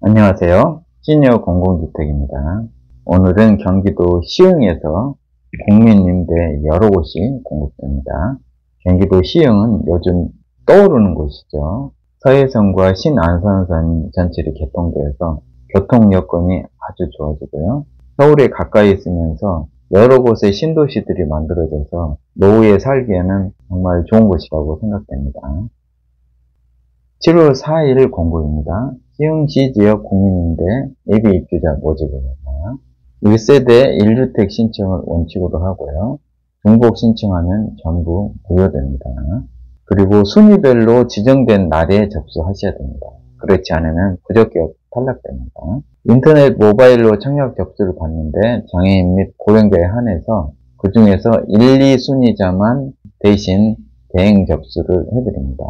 안녕하세요. 시니어 공공주택입니다. 오늘은 경기도 시흥에서 국민임대 여러 곳이 공급됩니다. 경기도 시흥은 요즘 떠오르는 곳이죠. 서해선과 신안산선 전철이 개통되어서 교통 여건이 아주 좋아지고요. 서울에 가까이 있으면서 여러 곳의 신도시들이 만들어져서 노후에 살기에는 정말 좋은 곳이라고 생각됩니다. 7월 4일 공고입니다. 시흥시 지역 국민임대 예비 입주자 모집입니다. 1세대 1주택 신청을 원칙으로 하고요. 중복 신청하면 전부 무효됩니다. 그리고 순위별로 지정된 날에 접수하셔야 됩니다. 그렇지 않으면 부적격 탈락됩니다. 인터넷 모바일로 청약 접수를 받는데 장애인 및 고령자에 한해서 그 중에서 1, 2순위자만 대신 대행 접수를 해드립니다.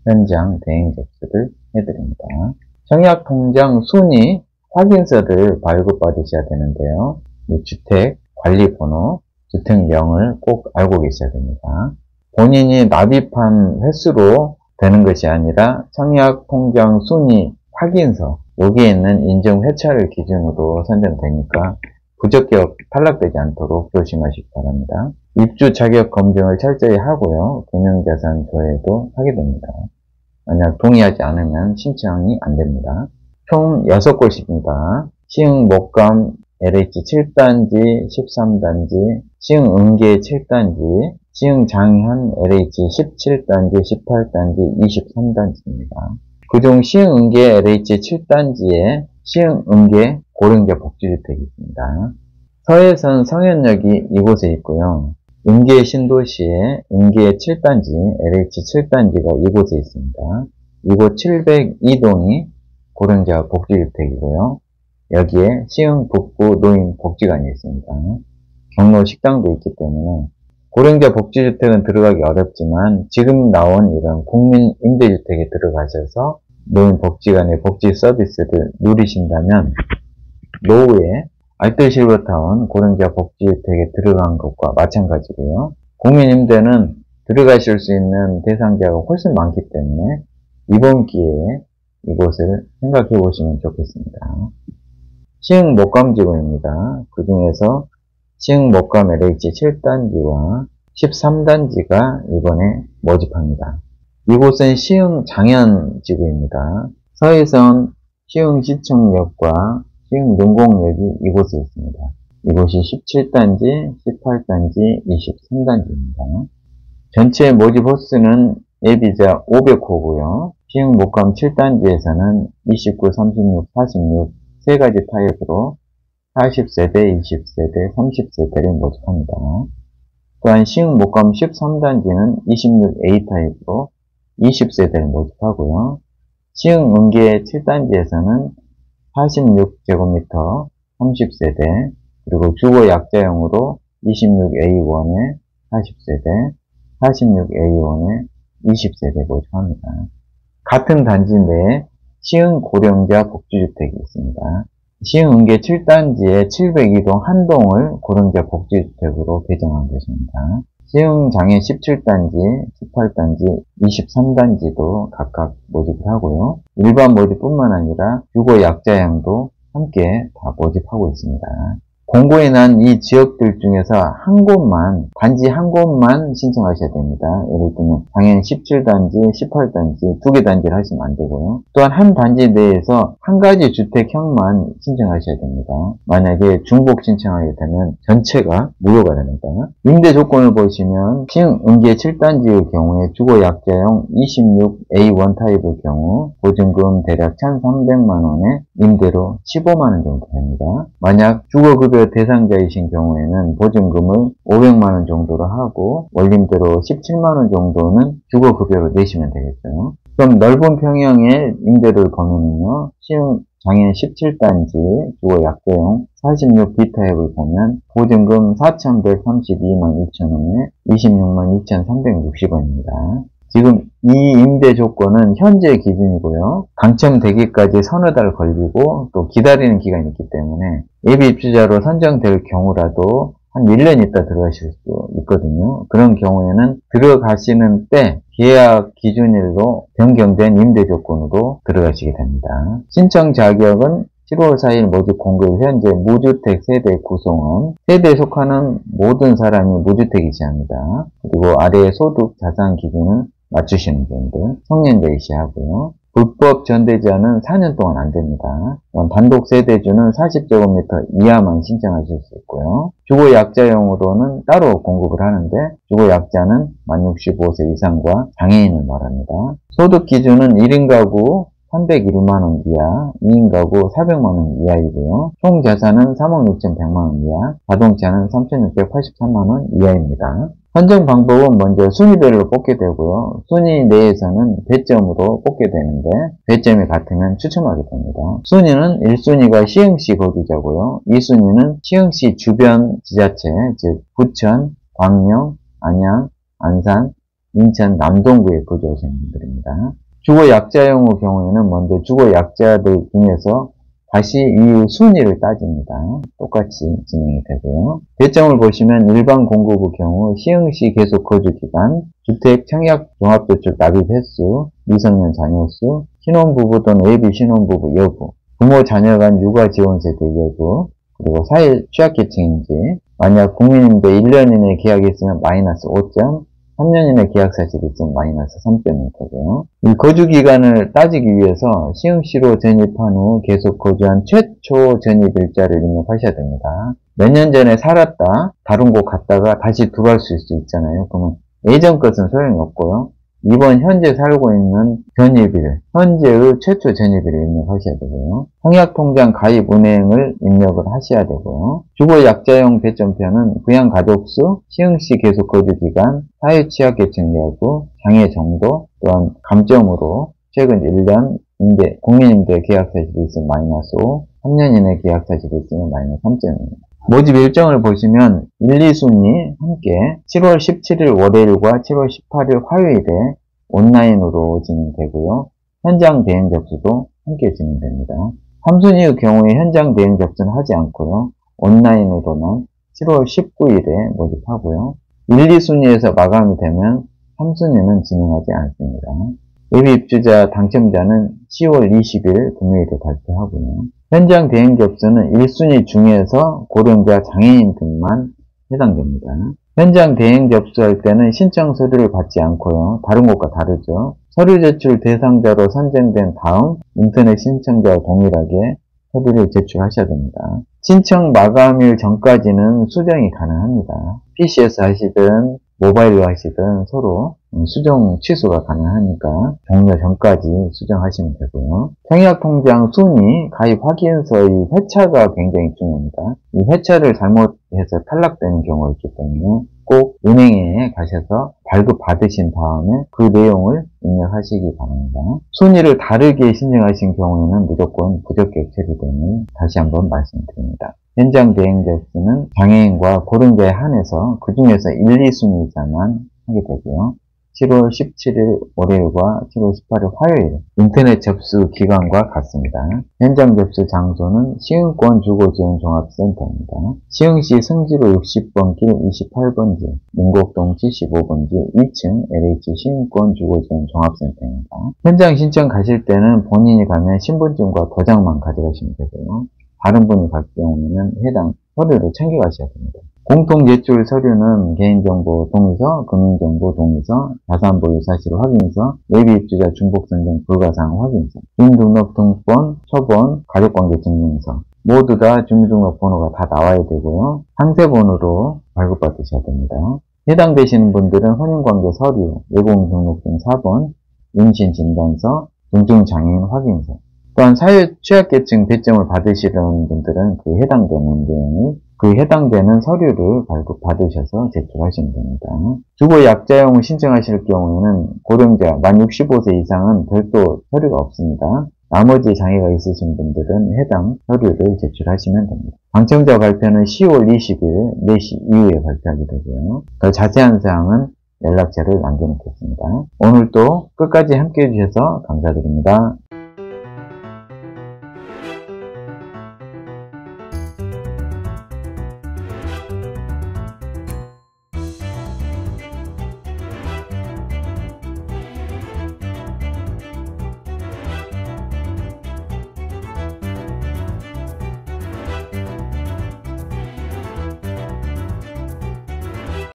현장 대행 접수를 해드립니다. 청약 통장 순위 확인서를 발급받으셔야 되는데요. 이 주택 관리번호, 주택명을 꼭 알고 계셔야 됩니다. 본인이 납입한 횟수로 되는 것이 아니라 청약 통장 순위 확인서, 여기에 있는 인증 회차를 기준으로 선정되니까 부적격 탈락되지 않도록 조심하시기 바랍니다. 입주 자격 검증을 철저히 하고요. 금융자산 조회도 하게 됩니다. 만약 동의하지 않으면 신청이 안 됩니다. 총 6곳입니다. 시흥 목감 LH 7단지, 13단지, 시흥 은계 7단지, 시흥 장현 LH 17단지, 18단지, 23단지입니다. 그중 시흥 은계 LH 7단지에 시흥 은계 고령자 복지주택이 있습니다. 서해선 성현역이 이곳에 있고요. 은계 신도시에 은계 7단지, LH 7단지가 이곳에 있습니다. 이곳 702동이 고령자 복지주택이고요. 여기에 시흥 북부 노인 복지관이 있습니다. 경로 식당도 있기 때문에 고령자 복지주택은 들어가기 어렵지만 지금 나온 이런 국민 임대주택에 들어가셔서 노인 복지관의 복지 서비스를 누리신다면 노후에 알뜰실버타운 고령자 복지주택에 들어간 것과 마찬가지고요. 국민임대는 들어가실 수 있는 대상자가 훨씬 많기 때문에 이번 기회에 이곳을 생각해 보시면 좋겠습니다. 시흥 목감지구입니다. 그 중에서 시흥 목감 LH 7단지와 13단지가 이번에 모집합니다. 이곳은 시흥 장현지구입니다. 서해선 시흥시청역과 시흥 능곡역이 이곳에 있습니다. 이곳이 17단지, 18단지, 23단지입니다. 전체 모집 호수는 예비자 500호고요. 시흥 목감 7단지에서는 29, 36, 46 세 가지 타입으로 40세대, 20세대, 30세대를 모집합니다. 또한 시흥 목감 13단지는 26A 타입으로 20세대를 모집하고요. 시흥 은계 7단지에서는 46제곱미터 30세대, 그리고 주거 약자형으로 26A1에 40세대, 46A1에 20세대 모집합니다. 같은 단지 내에 시흥 고령자 복지주택이 있습니다. 시흥 은계 7단지의 702동 한 동을 고령자 복지주택으로 개정한 것입니다. 시흥 장애 17단지, 18단지, 23단지도 각각 모집을 하고요. 일반 모집뿐만 아니라 주거 약자형도 함께 다 모집하고 있습니다. 공고에 난 이 지역들 중에서 한 곳만, 단지 한 곳만 신청하셔야 됩니다. 예를 들면 장애인 17단지, 18단지 두 개 단지를 하시면 안 되고요. 또한 한 단지 내에서 한 가지 주택형만 신청하셔야 됩니다. 만약에 중복 신청하게 되면 전체가 무효가 됩니다. 임대 조건을 보시면 시흥 은계 7단지의 경우에 주거 약자형 26A1 타입의 경우 보증금 대략 1,300만원에 임대로 15만원 정도 됩니다. 만약 주거급여 대상자이신 경우에는 보증금을 500만원 정도로 하고 원림대로 17만원 정도는 주거급여로 내시면 되겠죠. 좀 넓은 평형의 임대를 보면요, 시흥 장애인 17단지 주거 약자형 46B 타입을 보면 보증금 4,132만 2천원에 26만 2,360원입니다. 지금 이 임대 조건은 현재 기준이고요. 당첨되기까지 서너 달 걸리고 또 기다리는 기간이 있기 때문에 예비 입주자로 선정될 경우라도 한 1년 있다 들어가실 수 있거든요. 그런 경우에는 들어가시는 때 계약 기준일로 변경된 임대 조건으로 들어가시게 됩니다. 신청 자격은 7월 4일 모집 공고 현재 무주택 세대 구성원, 세대에 속하는 모든 사람이 무주택이셔야 합니다. 그리고 아래의 소득 자산 기준을 맞추시는 분들, 성년자이셔야 하고요. 불법 전대지하는 4년 동안 안 됩니다. 단독 세대주는 40제곱미터 이하만 신청하실 수 있고요. 주거 약자용으로는 따로 공급을 하는데 주거 약자는 만 65세 이상과 장애인을 말합니다. 소득 기준은 1인 가구 301만원 이하, 2인 가구 400만원 이하이고요. 총 자산은 3억 6,100만원 이하, 자동차는 3,683만원 이하입니다. 선정 방법은 먼저 순위별로 뽑게 되고요. 순위 내에서는 배점으로 뽑게 되는데 배점이 같으면 추첨하게 됩니다. 순위는 1순위가 시흥시 거주자고요. 2순위는 시흥시 주변 지자체, 즉 부천, 광명, 안양, 안산, 인천, 남동구에 거주하시는 분들입니다. 주거 약자용의 경우에는 먼저 주거 약자들 중에서 다시 이후 순위를 따집니다. 똑같이 진행이 되고요. 배점을 보시면 일반 공급의 경우 시흥시 계속 거주기간, 주택 청약 종합저축 납입 횟수, 미성년 자녀 수, 신혼부부 또는 예비 신혼부부 여부, 부모 자녀 간 육아 지원 세대 여부, 그리고 사회 취약계층인지, 만약 국민임대 1년 이내에 계약이 있으면 마이너스 5점, 3년 이내 계약사실이 있으면 마이너스 3점이 되고요. 이 거주기간을 따지기 위해서 시흥시로 전입한 후 계속 거주한 최초 전입일자를 입력하셔야 됩니다. 몇 년 전에 살았다, 다른 곳 갔다가 다시 들어왔을 수 있잖아요. 그러면 예전 것은 소용이 없고요. 이번 현재 살고 있는 전입일, 현재의 최초 전입일을 입력하셔야 되고요. 청약통장 가입 은행을 입력을 하셔야 되고요. 주거 약자용 배점표는 부양 가족수, 시흥시 계속 거주기간, 사회 취약계층 여부, 장애 정도, 또한 감점으로 최근 1년 임대, 국민임대 계약사실이 있으면 마이너스 5, 3년 이내 계약사실이 있으면 마이너스 3점입니다. 모집 일정을 보시면 1, 2순위 함께 7월 17일 월요일과 7월 18일 화요일에 온라인으로 진행되고요. 현장 대행 접수도 함께 진행됩니다. 3순위의 경우에 현장 대행 접수는 하지 않고요. 온라인으로만 7월 19일에 모집하고요. 1, 2순위에서 마감이 되면 3순위는 진행하지 않습니다. 예비 입주자 당첨자는 10월 20일 금요일에 발표하고요. 현장 대행 접수는 1순위 중에서 고령자 장애인 등만 해당됩니다. 현장 대행 접수할 때는 신청 서류를 받지 않고요. 다른 곳과 다르죠. 서류 제출 대상자로 선정된 다음 인터넷 신청자와 동일하게 서류를 제출하셔야 됩니다. 신청 마감일 전까지는 수정이 가능합니다. PC에서 하시든 모바일로 하시든 서로 수정 취소가 가능하니까 종료 전까지 수정하시면 되고요. 청약통장 순위, 가입 확인서의 회차가 굉장히 중요합니다. 이 회차를 잘못해서 탈락되는 경우가 있기 때문에 꼭 은행에 가셔서 발급 받으신 다음에 그 내용을 입력하시기 바랍니다. 순위를 다르게 신청하신 경우에는 무조건 부적격 처리됨을 다시 한번 말씀드립니다. 현장 대행 접수는 장애인과 고령자에 한해서 그 중에서 1, 2순위자만 하게 되고요. 7월 17일 월요일과 7월 18일 화요일 인터넷 접수 기간과 같습니다. 현장 접수 장소는 시흥권 주거지원종합센터입니다. 시흥시 승지로 60번 길 28번지, 민곡동 75번지 2층 LH 시흥권 주거지원종합센터입니다. 현장 신청 가실 때는 본인이 가면 신분증과 도장만 가져가시면 되고요. 다른 분이 갈 경우에는 해당 서류를 챙겨가셔야 됩니다. 공통 제출 서류는 개인정보 동의서, 금융정보 동의서, 자산보유 사실 확인서, 예비 입주자 중복 선정 불가사항 확인서, 주민등록등본, 초본, 가족관계 증명서 모두 다 주민등록번호가 다 나와야 되고요. 상세번호로 발급받으셔야 됩니다. 해당되시는 분들은 혼인관계 서류, 외국인등록증 4번, 임신진단서, 중증장애인 확인서, 또한 사회 취약계층 배점을 받으시는 분들은 그 해당되는 내용을 해당되는 서류를 발급받으셔서 제출하시면 됩니다. 주거 약자용을 신청하실 경우에는 고령자 만 65세 이상은 별도 서류가 없습니다. 나머지 장애가 있으신 분들은 해당 서류를 제출하시면 됩니다. 당첨자 발표는 10월 20일 4시 이후에 발표하게 되고요. 더 자세한 사항은 연락처를 남겨놓겠습니다. 오늘도 끝까지 함께해 주셔서 감사드립니다.